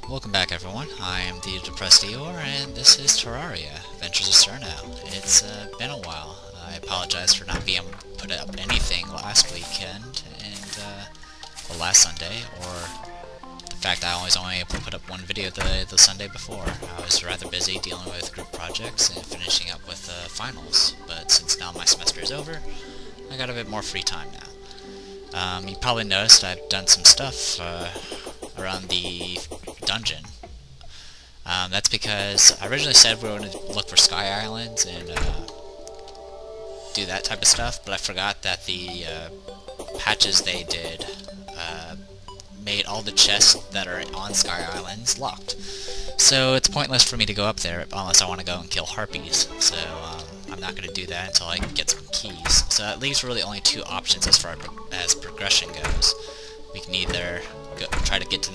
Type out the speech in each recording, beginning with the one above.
Welcome back everyone, I am the Depressed Eeyore, and this is Terraria, Adventures of Surnow. It's been a while. I apologize for not being able to put up anything last weekend, and, well, last Sunday, or the fact that I was only able to put up one video the Sunday before. I was rather busy dealing with group projects and finishing up with finals, but since now my semester is over, I got a bit more free time now. You probably noticed I've done some stuff around the dungeon. That's because I originally said we were going to look for Sky Islands and do that type of stuff, but I forgot that the patches they did made all the chests that are on Sky Islands locked. So it's pointless for me to go up there unless I want to go and kill harpies. So I'm not going to do that until I get some keys. So that leaves really only two options as far as progression goes. We can either try to get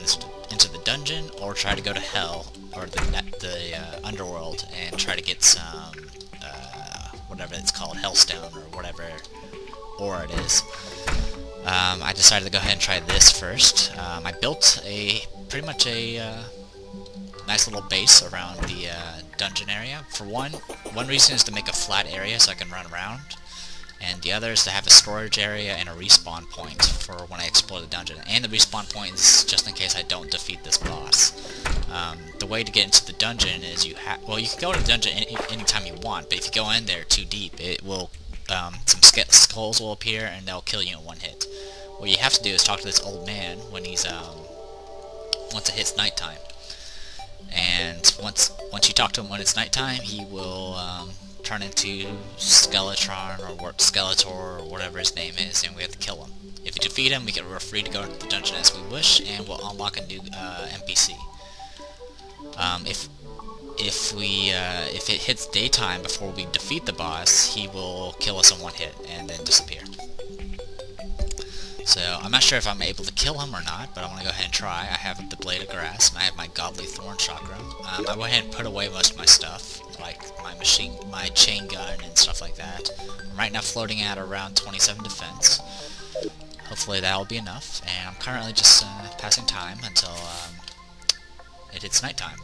into the dungeon, or try to go to hell, or the underworld, and try to get some, whatever it's called, hellstone, or whatever ore it is. I decided to go ahead and try this first. I built pretty much a nice little base around the dungeon area. For one reason is to make a flat area so I can run around, and the other is to have a storage area and a respawn point for when I explore the dungeon. And the respawn point is just in case I don't defeat this boss. The way to get into the dungeon is you can go to the dungeon anytime you want, but if you go in there too deep, it will some skulls will appear and they'll kill you in one hit. What you have to do is talk to this old man when he's once it hits nighttime. And once you talk to him when it's nighttime, he will turn into Skeletron or Skeletor or whatever his name is, and we have to kill him. If you defeat him, we're free to go to the dungeon as we wish, and we'll unlock a new NPC. If it hits daytime before we defeat the boss, he will kill us in one hit and then disappear. So I'm not sure if I'm able to kill him or not, but I want to go ahead and try. I have the Blade of Grass, and I have my Godly Thorn Chakra. I went ahead and put away most of my stuff, like my chain gun and stuff like that. I'm right now floating at around 27 defense. Hopefully that will be enough, and I'm currently just passing time until it hits nighttime.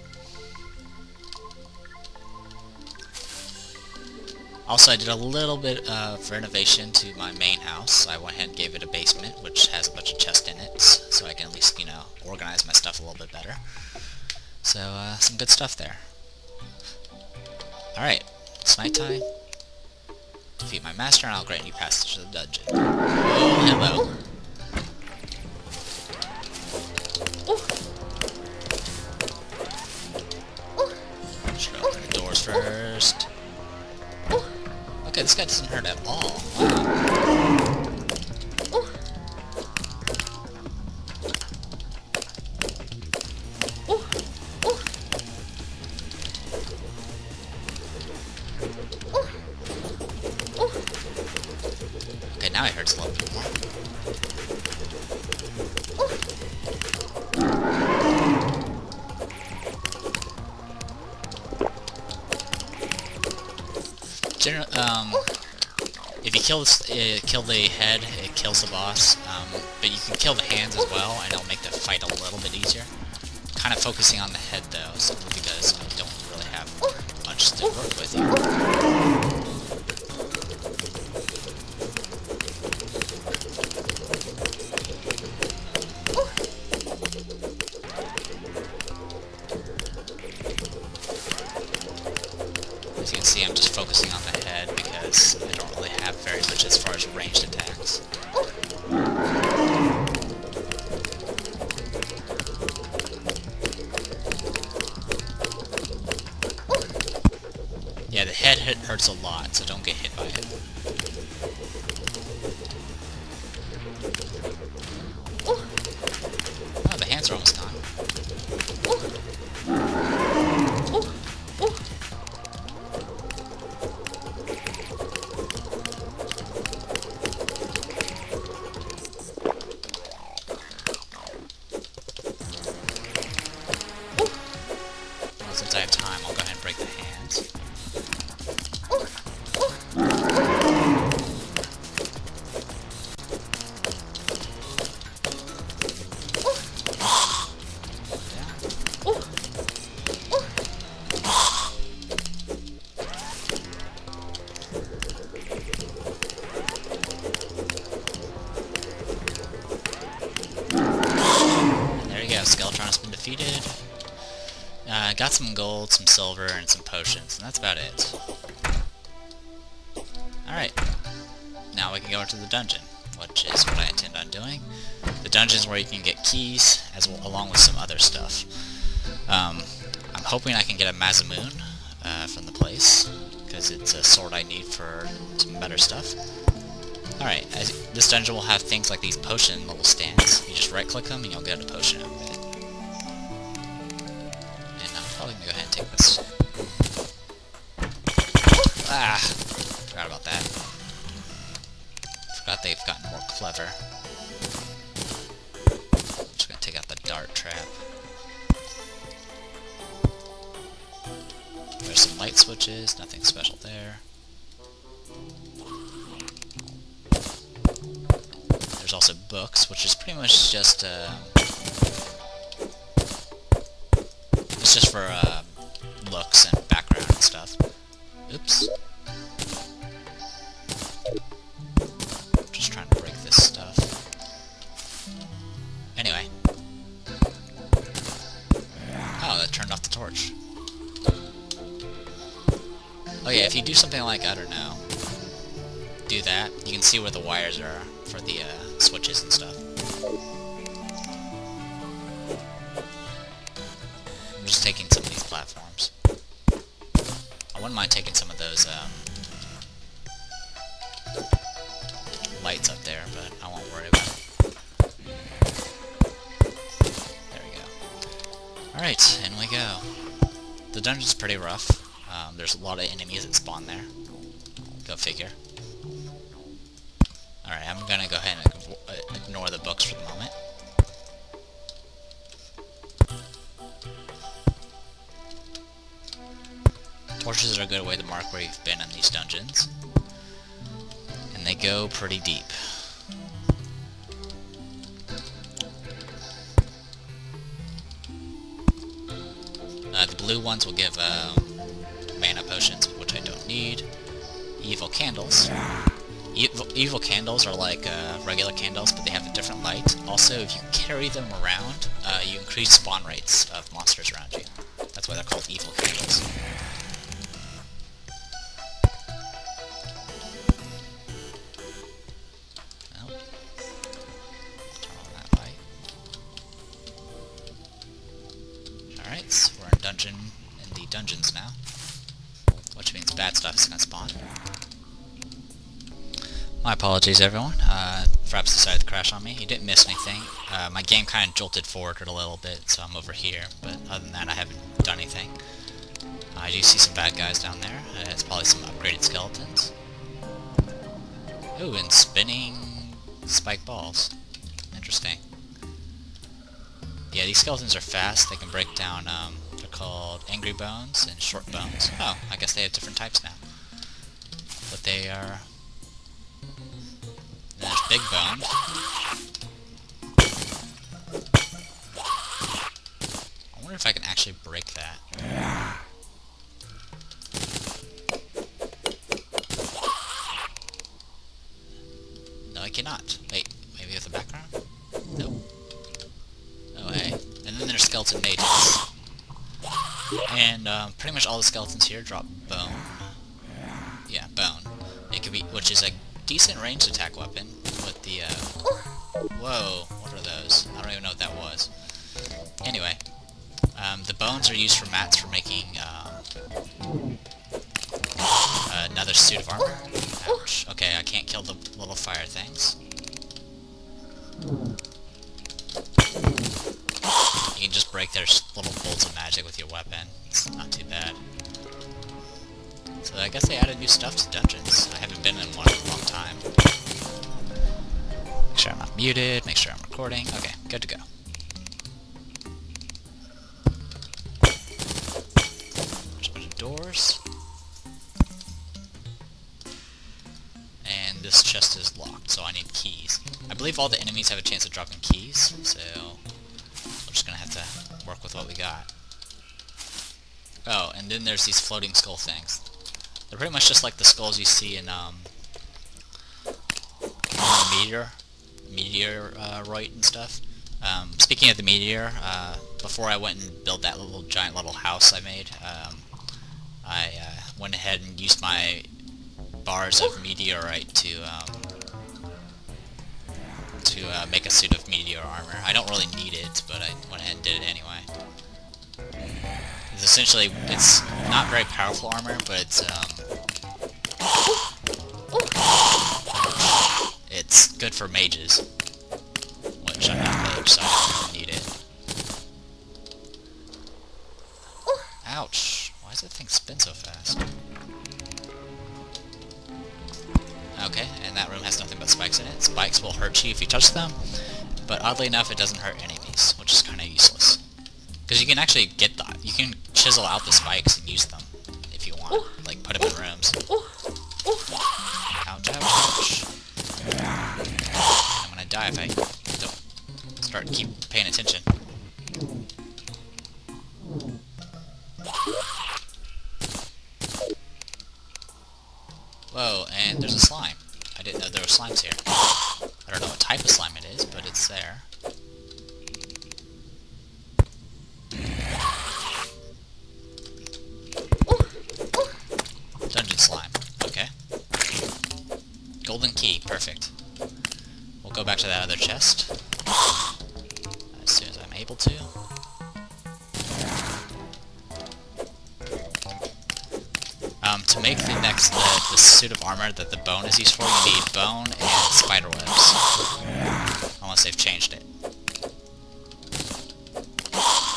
Also, I did a little bit of renovation to my main house. I went ahead and gave it a basement, which has a bunch of chests in it, so I can at least, organize my stuff a little bit better. So, some good stuff there. Alright, it's nighttime. Defeat my master, and I'll grant you passage to the dungeon. Oh, hello. Should open the doors first. Okay, this guy doesn't hurt at all. Wow. Okay, now he hurts a little bit more. If you kill the head, it kills the boss, but you can kill the hands as well, and it'll make the fight a little bit easier. Kind of focusing on the head though, simply because I don't really have much to work with here. As you can see, I'm just focusing on the head because I don't really have very much as far as ranged attacks. Yeah, the head hurts a lot, so don't get hit by it. Oh, the hands are almost gone. Since I have time, I'll go ahead and break the hands. got some gold, some silver, and some potions, and that's about it. Alright, now we can go into the dungeon, which is what I intend on doing. The dungeon is where you can get keys, along with some other stuff. I'm hoping I can get a Mazamoon from the place, because it's a sword I need for some better stuff. Alright, this dungeon will have things like these potion little stands. You just right-click them and you'll get a potion out of it. And I'm probably going to go ahead and take this. Ah! Forgot about that. Forgot they've gotten more clever. Just going to take out the dart trap. There's some light switches, nothing special there. There's also books, which is pretty much just, it's just for, looks and background and stuff. Oops. Just trying to break this stuff. Anyway. Oh, that turned off the torch. Oh yeah, if you do something like, I don't know, do that, you can see where the wires are for the switches and stuff. I'm just taking some of these platforms. I wouldn't mind taking some of those lights up there, but I won't worry about it. There we go. Alright, in we go. The dungeon's pretty rough. There's a lot of enemies that spawn there. Go figure. Alright, I'm gonna go ahead and ignore the books for the moment. Torches are a good way to mark where you've been in these dungeons. And they go pretty deep. The blue ones will give mana potions, which I don't need. Evil candles. Evil candles are like regular candles, but they have a different light. Also, if you carry them around, you increase spawn rates of monsters around you. That's why they're called evil candles. Well, turn on that light. Alright, so we're in the dungeons now, which means bad stuff is gonna spawn. My apologies, everyone. Fraps decided to crash on me. He didn't miss anything. My game kind of jolted forward a little bit, so I'm over here. But other than that, I haven't done anything. I do see some bad guys down there. It's probably some upgraded skeletons. Ooh, and spinning spike balls. Interesting. Yeah, these skeletons are fast. They can break down, they're called angry bones and short bones. Oh, I guess they have different types now. But they are... There's Big Bone. I wonder if I can actually break that. No, I cannot. Wait, maybe with the background? Nope. Oh, hey. And then there's skeleton mages. And pretty much all the skeletons here drop bone. Yeah, bone. It could be, which is a decent ranged attack weapon with the, whoa, what are those? I don't even know what that was. Anyway, the bones are used for mats for making, another suit of armor. Ouch. Okay, I can't kill the little fire things. You can just break their little bolts of magic with your weapon. It's not too bad. So I guess they added new stuff to dungeons. I haven't been in one in a long time. Make sure I'm not muted, make sure I'm recording. Okay, good to go. There's a bunch of doors. And this chest is locked, so I need keys. I believe all the enemies have a chance of dropping keys, so we're just gonna have to work with what we got. Oh, and then there's these floating skull things. They're pretty much just like the skulls you see in meteorite and stuff. Speaking of the meteor, before I went and built that little giant little house I made, I went ahead and used my bars of meteorite to make a suit of meteor armor. I don't really need it, but I went ahead and did it anyway. It's essentially, it's not very powerful armor, but it's good for mages, which I'm not a mage, so I don't really need it. Ouch! Why does that thing spin so fast? Okay, and that room has nothing but spikes in it. Spikes will hurt you if you touch them, but oddly enough, it doesn't hurt enemies, which is kind of useless. Because you can actually get that. You can chisel out the spikes and use them if you want. Like, put them in rooms. Ouch, ouch, ouch. I'm gonna die if I don't keep paying attention. Whoa, and there's a slime. I didn't know there were slimes here. I don't know what type of slime it is, but it's there. Dungeon slime. Okay. Golden key. Perfect. We'll go back to that other chest as soon as I'm able to. To make the suit of armor that the bone is used for, you need bone and spider webs. Unless they've changed it.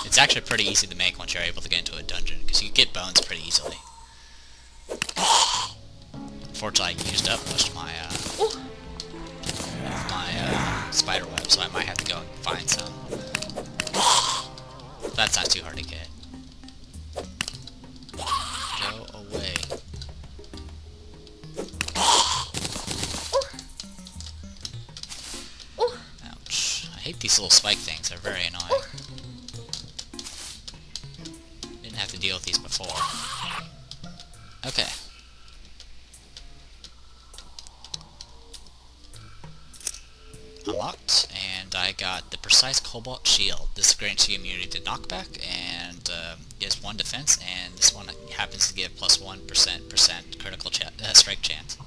It's actually pretty easy to make once you're able to get into a dungeon, because you can get bones pretty easily. Unfortunately, I used up most of my spider web, so I might have to go and find some. That's not too hard to get. Go away. Ouch. I hate these little spike things, they're very annoying. Didn't have to deal with these before. Okay. Unlocked, and I got the Precise Cobalt Shield. This grants you immunity to knockback, and gives 1 defense, and this one happens to give plus 1% critical strike chance.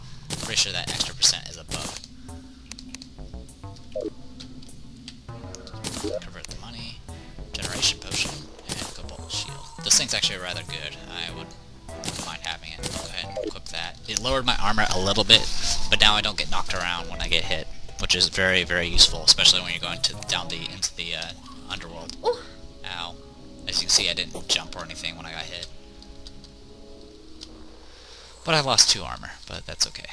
Pretty sure that extra percent is a bug. Convert the money, generation potion, and Cobalt Shield. This thing's actually rather good. I wouldn't mind having it. Go ahead and equip that. It lowered my armor a little bit, but now I don't get knocked around when I get hit, which is very, very useful, especially when you're going into the underworld. Ow. As you can see, I didn't jump or anything when I got hit. But I lost 2 armor, but that's okay.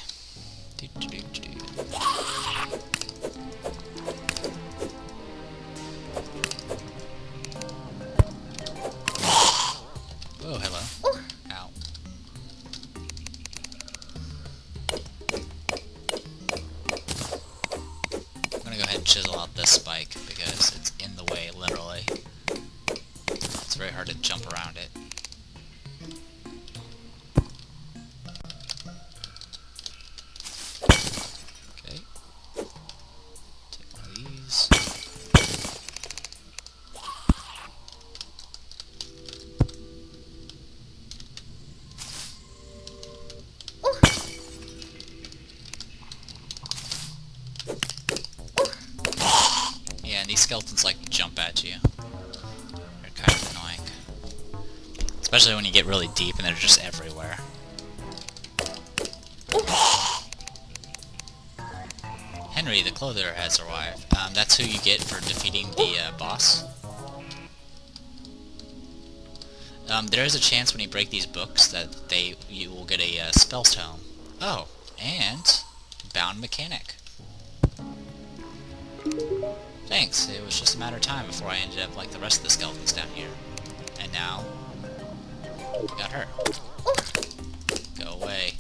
Oh, hello. Ow. I'm gonna go ahead and chisel out this spike because it's in the way, literally. It's very hard to jump around it. Okay. Take one of these. Yeah, and these skeletons like to jump at you. They're kind of annoying. Especially when you get really deep and they're just everywhere. Henry, the clothier, has arrived. That's who you get for defeating the boss. There is a chance when you break these books that you will get a spell tome. Oh, and bound mechanic. Thanks, it was just a matter of time before I ended up like the rest of the skeletons down here. And now, got her. Go away.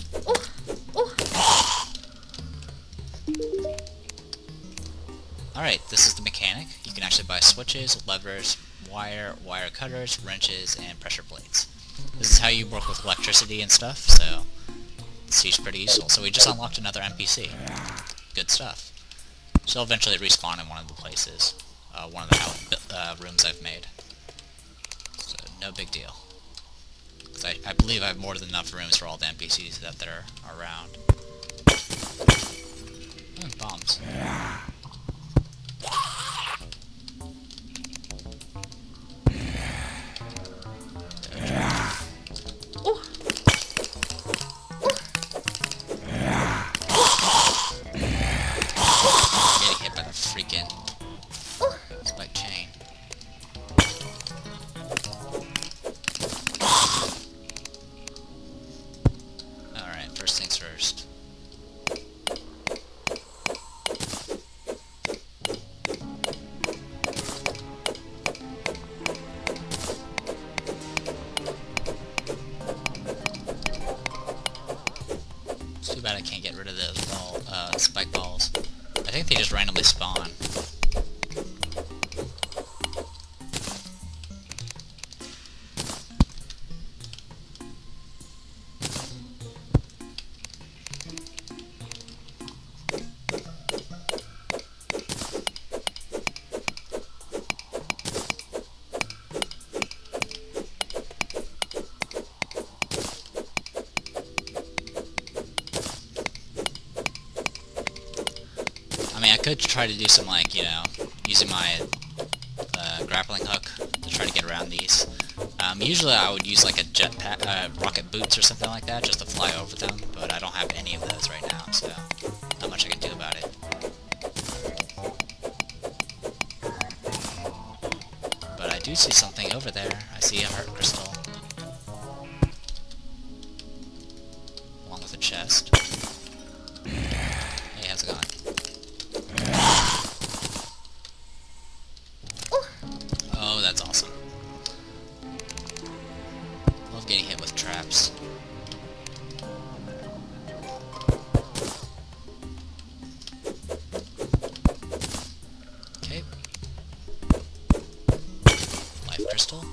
Alright, this is the mechanic. You can actually buy switches, levers, wire cutters, wrenches, and pressure plates. This is how you work with electricity and stuff, so it's pretty useful. So we just unlocked another NPC. Good stuff. She'll eventually respawn in one of the places, one of the rooms I've made. no big deal. Because I believe I have more than enough rooms for all the NPCs that are around. Oh, bombs. Getting hit by the freaking spike chain. Alright, first things first. It's too bad I can't get rid of those spike balls. I think they just randomly spawn. I mean, I could try to do some, like, you know, using my grappling hook to try to get around these. Usually I would use, like, a jetpack, rocket boots or something like that, just to fly over them, but I don't have any of those right now, so not much I can do about it. But I do see something over there. I see a heart crystal. Along with a chest. Hey, how's it going? Oh, that's awesome. Love getting hit with traps. Okay. Life crystal.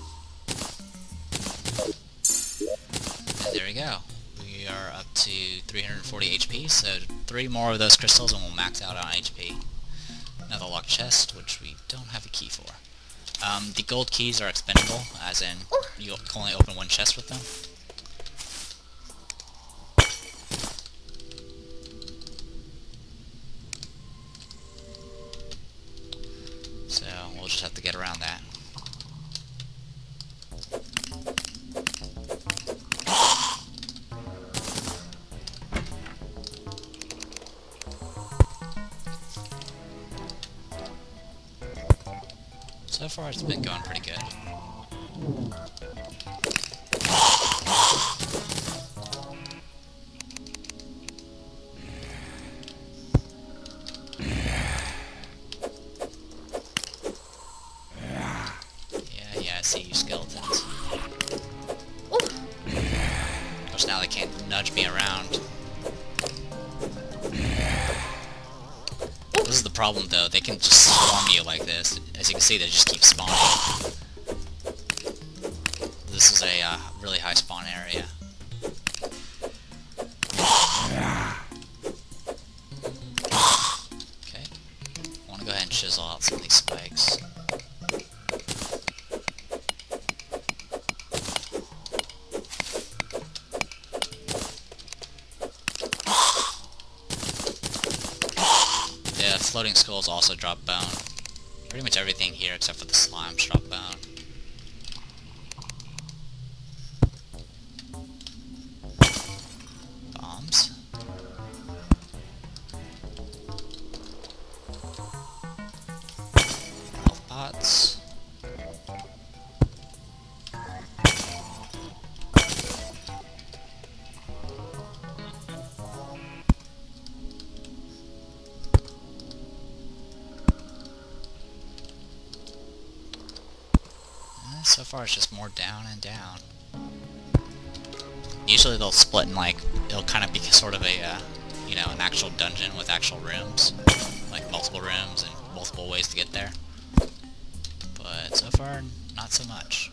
And there we go. We are up to 340 HP, so 3 more of those crystals and we'll max out on HP. Another locked chest, which we don't have a key for. The gold keys are expendable, as in you can only open one chest with them. So we'll just have to get around that. So far it's been going pretty good. Yeah, I see you skeletons. Of course now they can't nudge me around. This is the problem though, they can just swarm you like this. As you can see, they just keep spawning. This is a really high spawn area. Okay, I want to go ahead and chisel out some of these spikes. Yeah, floating skulls also drop bone. Pretty much everything here except for the slimes drop bone. Bombs. Health pots. So far it's just more down and down. Usually they'll split in, like, it'll kind of be sort of a, you know, an actual dungeon with actual rooms. Like multiple rooms and multiple ways to get there. But so far, not so much.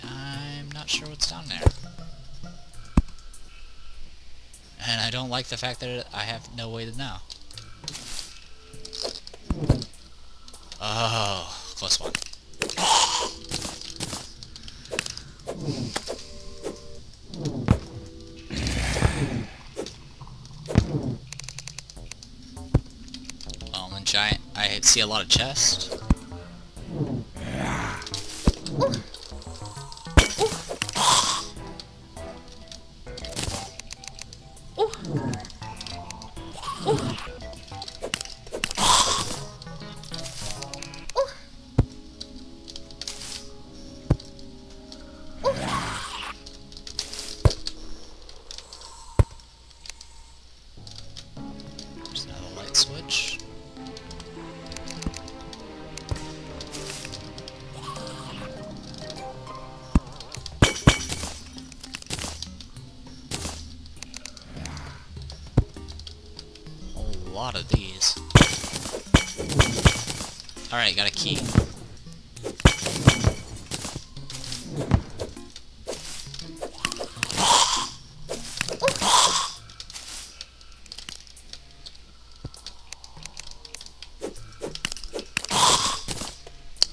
I'm not sure what's down there. And I don't like the fact that I have no way to know. Oh, close one. Well, and giant, I see a lot of chests. There's another light switch. A lot of these. Alright, got a key.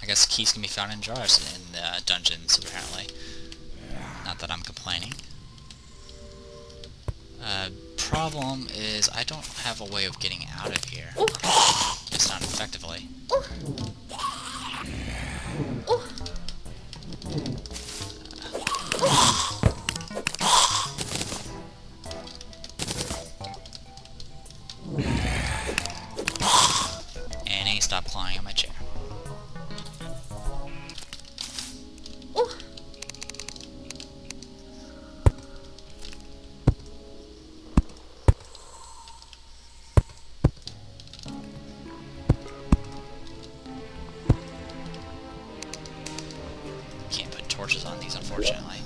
I guess keys can be found in jars in dungeons, apparently. Not that I'm complaining. Problem is, I don't have a way of getting out of here. It's not effectively. And he stopped clawing on my chair. Can't put torches on these, unfortunately.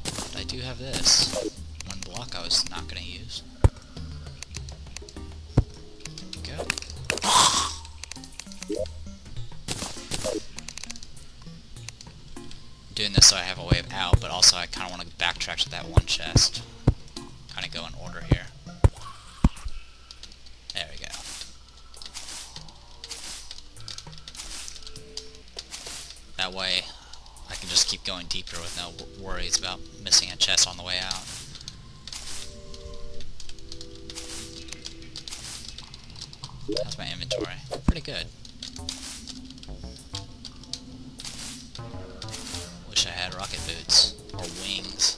But I do have this. One block I was not going to use. There we go. Doing this so I have a way of out, but also I kind of want to backtrack to that one chest. Kind of go in order here. There we go. That way, I can just keep going deeper with no worries about missing a chest on the way out. How's my inventory? Pretty good. Wish I had rocket boots. Or wings.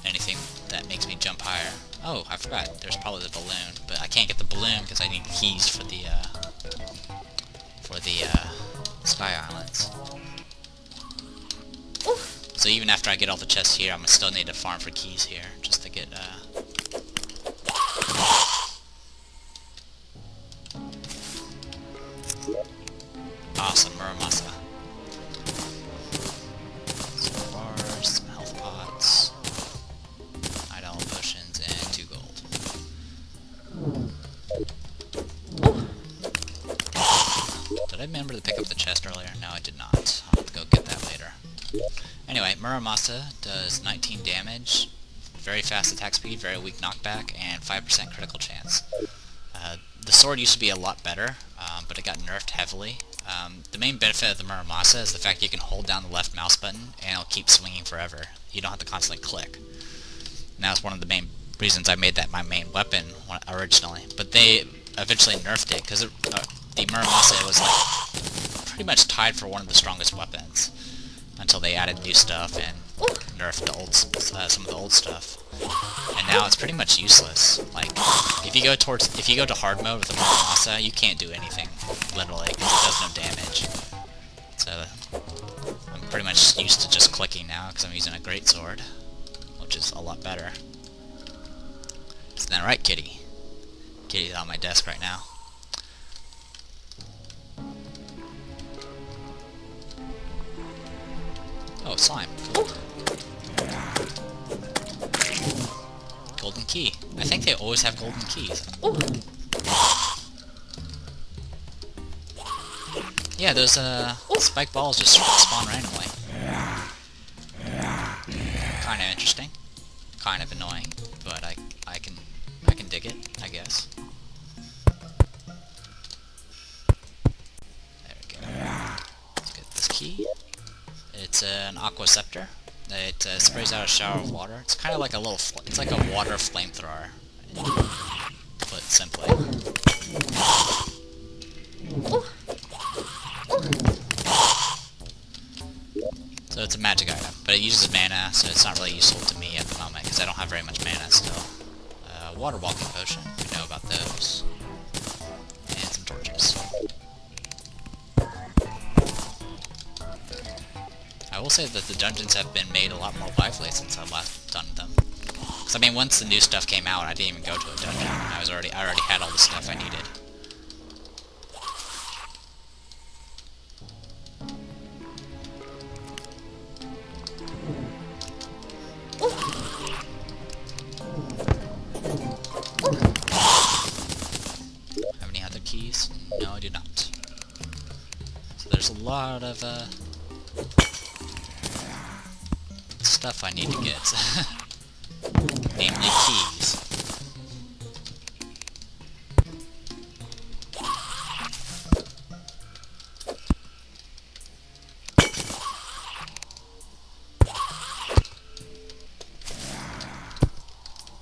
Anything that makes me jump higher. Oh, I forgot. There's probably the balloon. But I can't get the balloon because I need keys for the Sky Islands. So even after I get all the chests here, I'm gonna still need to farm for keys here, just to get, Awesome, Muramasa. Some bars, some health pots, idle potions, and 2 gold. Did I remember to pick up the chest earlier? No, I did not. I'll have to go get that later. Anyway, Muramasa does 19 damage, very fast attack speed, very weak knockback, and 5% critical chance. The sword used to be a lot better, but it got nerfed heavily. The main benefit of the Muramasa is the fact you can hold down the left mouse button and it'll keep swinging forever. You don't have to constantly click. And that was one of the main reasons I made that my main weapon originally. But they eventually nerfed it, because the Muramasa was like pretty much tied for one of the strongest weapons until they added new stuff and nerfed the old, some of the old stuff. And now it's pretty much useless. Like, if you go to hard mode with the Muramasa, you can't do anything, literally, because it does no damage. So, I'm pretty much used to just clicking now, because I'm using a greatsword, which is a lot better. Isn't that right, Kitty? Kitty's on my desk right now. Oh, slime. Cool. Golden key. I think they always have golden keys. Yeah, those spike balls just spawn randomly. Kinda interesting. kind of annoying, but I can dig it, I guess. There we go. Let's get this key. It's an aqua scepter. It sprays out a shower of water. It's kind of like a little, it's like a water flamethrower, to put it simply. So it's a magic item, but it uses mana, so it's not really useful to me at the moment, because I don't have very much mana still. Water walking potion, we know about those. And some torches. I will say that the dungeons have been made a lot more lively since I last done them. Because I mean, once the new stuff came out, I didn't even go to a dungeon. I already had all the stuff I needed. Have any other keys? No, I do not. So there's a lot of stuff I need to get. Namely keys.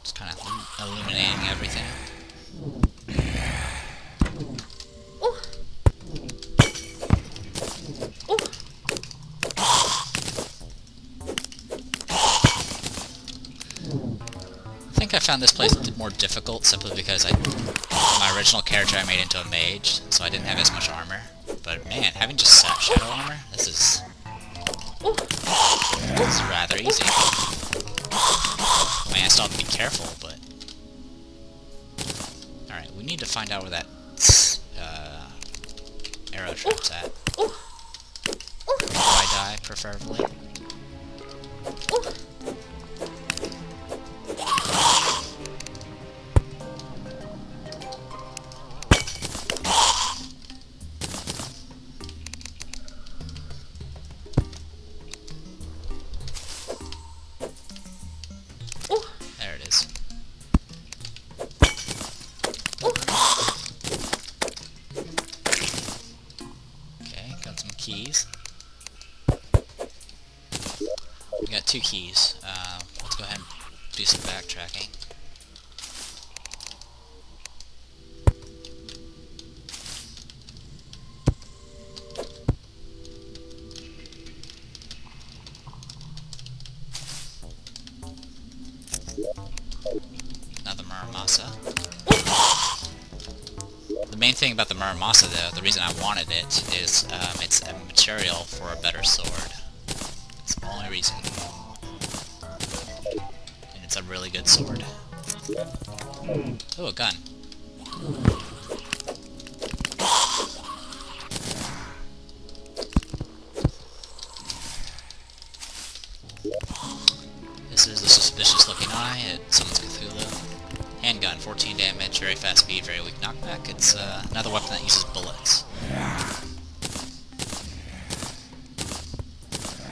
Just kind of illuminating everything. I think I found this place more difficult simply because my original character I made into a mage, so I didn't have as much armor. But man, having just shadow armor, this is rather easy. I mean, I still have to be careful, but... Alright, we need to find out where that arrow trap's at. Before I die, preferably. There it is. Okay, got some keys. We got 2 keys. Let's go ahead and do some backtracking. Another Muramasa. The main thing about the Muramasa, though, the reason I wanted it, is it's a material for a better sword. It's the only reason. And it's a really good sword. Oh, a gun. This is the suspicious looking eye at someone's Cthulhu. Handgun, 14 damage, very fast speed, very weak knockback. It's another weapon that uses bullets.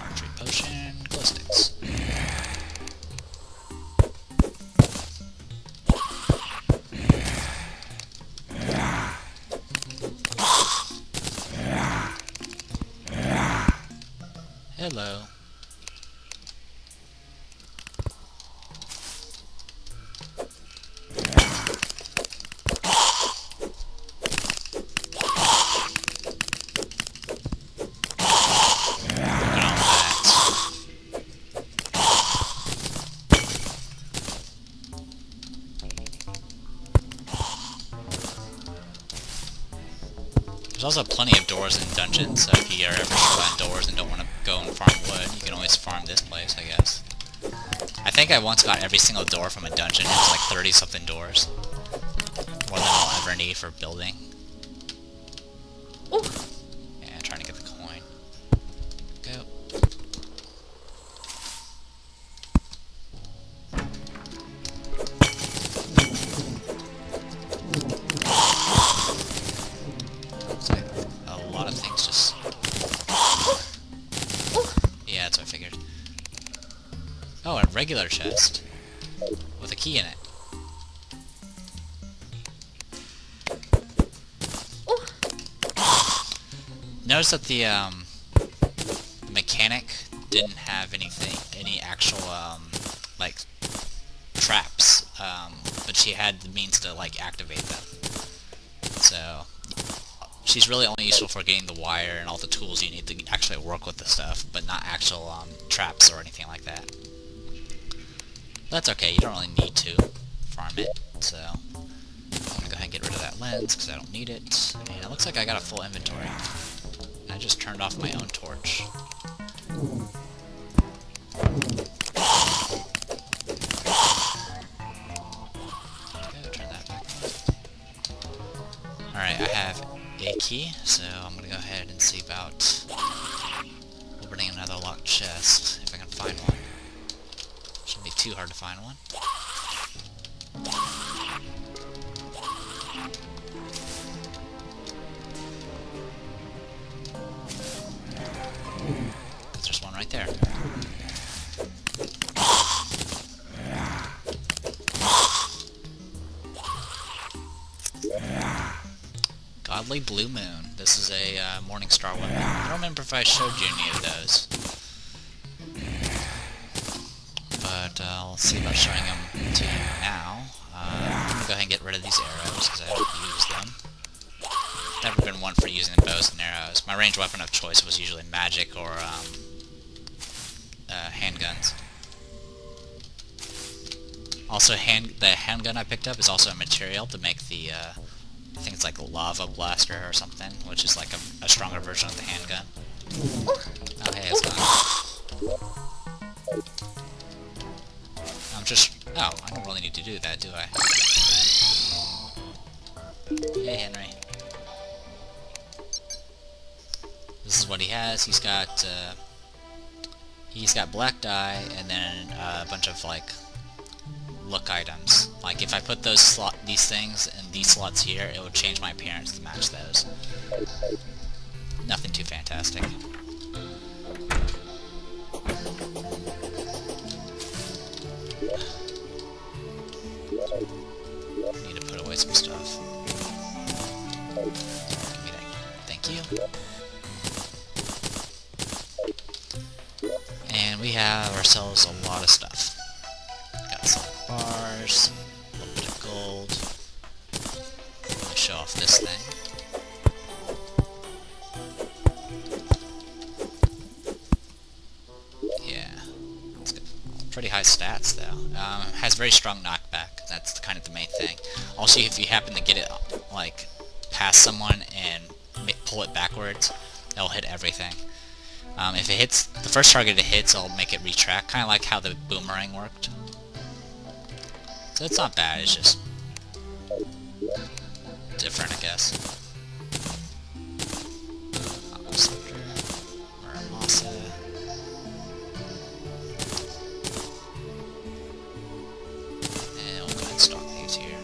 Retreat potion, glow sticks. Hello. There's also plenty of doors in dungeons, so if you are ever short on doors and don't want to go and farm wood, you can always farm this place, I guess. I think I once got every single door from a dungeon. It was like 30-something doors. More than I'll ever need for building. Yeah, trying to get the coin. Go. Looks like a lot of things just... Yeah, that's what I figured. Oh, a regular chest. with a key in it. Notice that the mechanic didn't have any actual like traps, but she had the means to like activate them. So she's really only useful for getting the wire and all the tools you need to actually work with the stuff, but not actual traps or anything like that. That's okay, you don't really need to farm it, so I'm gonna go ahead and get rid of that lens because I don't need it. And it looks like I got a full inventory. I just turned off my own torch. Okay, turn that back on. Alright, I have a key, so I'm gonna go ahead and see about opening another locked chest, if I can find one. Shouldn't be too hard to find one. There's one right there. Godly Blue Moon. This is a morning star weapon. I don't remember if I showed you any of those. But I'll see about showing them to you now. I'm going to go ahead and get rid of these arrows because I don't use them. Never been one for using bows and arrows. My ranged weapon of choice was usually magic or handguns. Also, the handgun I picked up is also a material to make the, I think it's like a lava blaster or something, which is like a stronger version of the handgun. Oh hey, it's gone. Oh, I don't really need to do that, do I? Hey, Henry. This is what he has. He's got black dye and then a bunch of like look items. Like if I put these things in these slots here, it would change my appearance to match those. Nothing too fantastic. Need to put away some stuff. Give me that. Thank you. And we have ourselves a lot of stuff. Got some bars, a little bit of gold. Let me show off this thing. Yeah, it's got pretty high stats though. Has very strong knockback. That's kind of the main thing. Also, if you happen to get it like past someone and pull it backwards, it'll hit everything. If it hits the first target it hits, it'll make it retract, kind of like how the boomerang worked. So it's not bad. It's just different, I guess. And we'll go ahead and stock these here.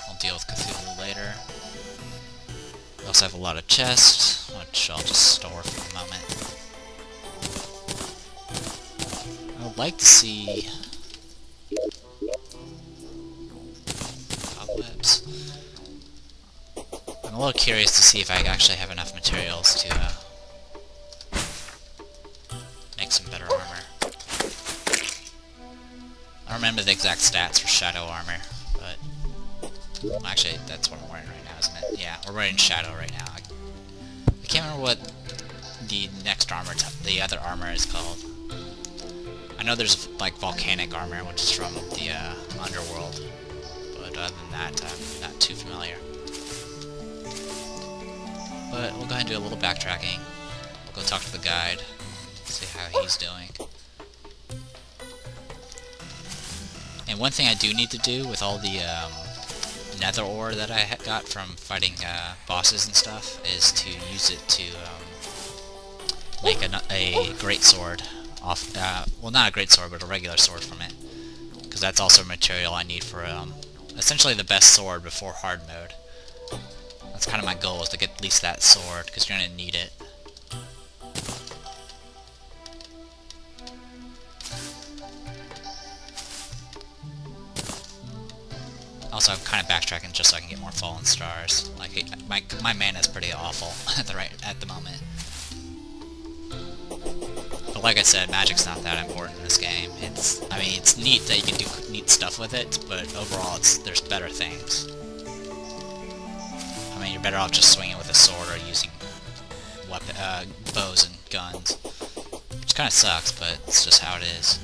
I'll deal with Cthulhu later. We also have a lot of chests, which I'll just store for a moment. I would like to see cobwebs. I'm a little curious to see if I actually have enough materials to make some better armor. I don't remember the exact stats for shadow armor, but well, actually that's what I'm wearing right now, isn't it? Yeah, we're wearing shadow right now. I can't remember what the next armor, the other armor is called. I know there's like volcanic armor, which is from the underworld, but other than that, I'm not too familiar. But we'll go ahead and do a little backtracking. We'll go talk to the guide, see how he's doing. And one thing I do need to do with all the nether ore that I got from fighting bosses and stuff is to use it to make a great sword off. Well, not a great sword, but a regular sword from it, because that's also material I need for essentially the best sword before hard mode. That's kind of my goal, is to get at least that sword, because you're going to need it. Also, I'm kind of backtracking just so I can get more fallen stars. Like, my mana is pretty awful at the moment. But like I said, magic's not that important in this game. I mean, it's neat that you can do neat stuff with it, but overall, there's better things. I mean, you're better off just swinging with a sword or using bows and guns, which kind of sucks, but it's just how it is.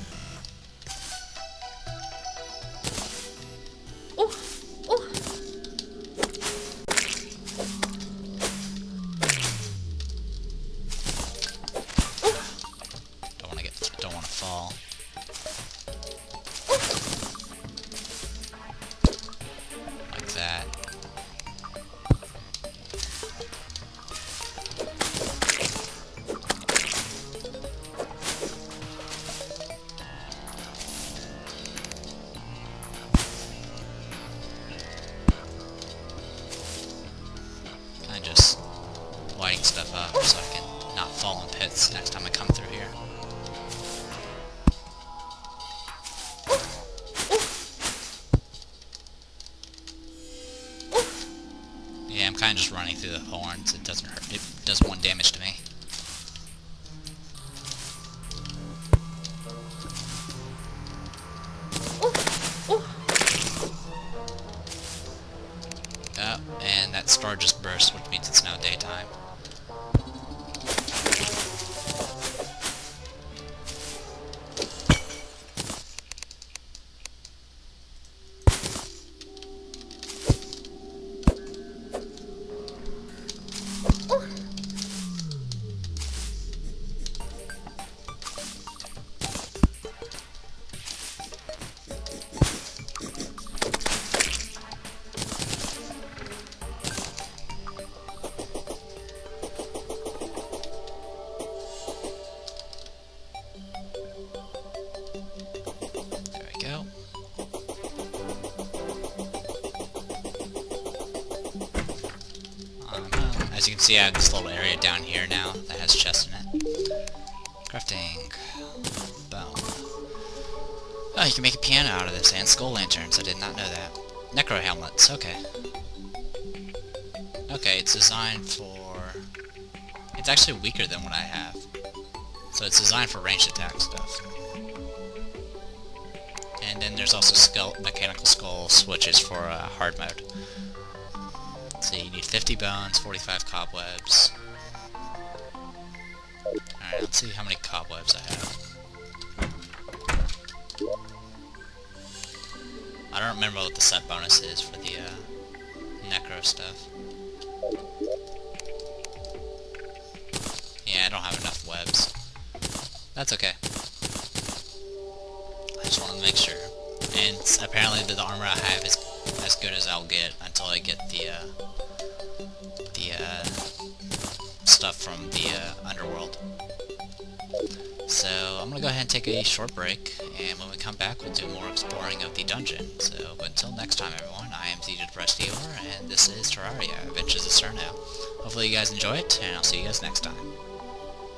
Don't want to fall. Like that. Kind of just lighting stuff up so I can not fall in pits next time I come through here. Yeah, I'm kind of just running through the horns. It doesn't hurt. It does 1 damage to me. Oh, and that star just burst, which means it's now daytime. As you can see, I have this little area down here now that has chests in it. Crafting. Boom. Oh, you can make a piano out of this, and skull lanterns. I did not know that. Necro helmets. Okay. Okay, it's designed for... It's actually weaker than what I have. So it's designed for ranged attack stuff. And then there's also mechanical skull switches for hard mode. So you need 50 bones, 45 cobwebs. Alright, let's see how many cobwebs I have. I don't remember what the set bonus is for the necro stuff. Yeah, I don't have enough webs. That's okay. I just wanted to make sure. And apparently the armor I have is as good as I'll get until I get the stuff from the underworld. So I'm gonna go ahead and take a short break, and when we come back we'll do more exploring of the dungeon. So until next time everyone, I am the Depressed Eeyore, and this is Terraria, Adventures of Cerno. Hopefully you guys enjoy it, and I'll see you guys next time.